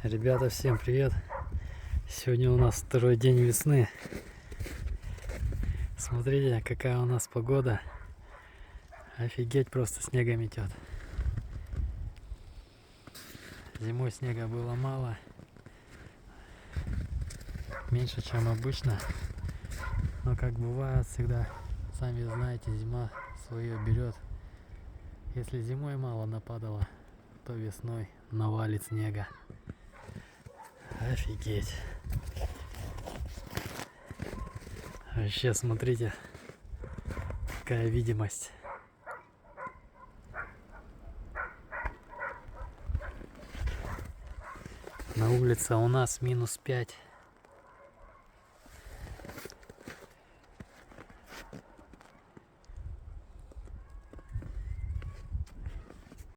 Ребята, всем привет! Сегодня у нас второй день весны. Смотрите, какая у нас погода. Офигеть, просто снега метет. Зимой снега было мало. Меньше, чем обычно. Но как бывает всегда, сами знаете, зима свое берет. Если зимой мало нападало, то весной навалит снега. Офигеть. Вообще, смотрите, какая видимость. На улице у нас -5.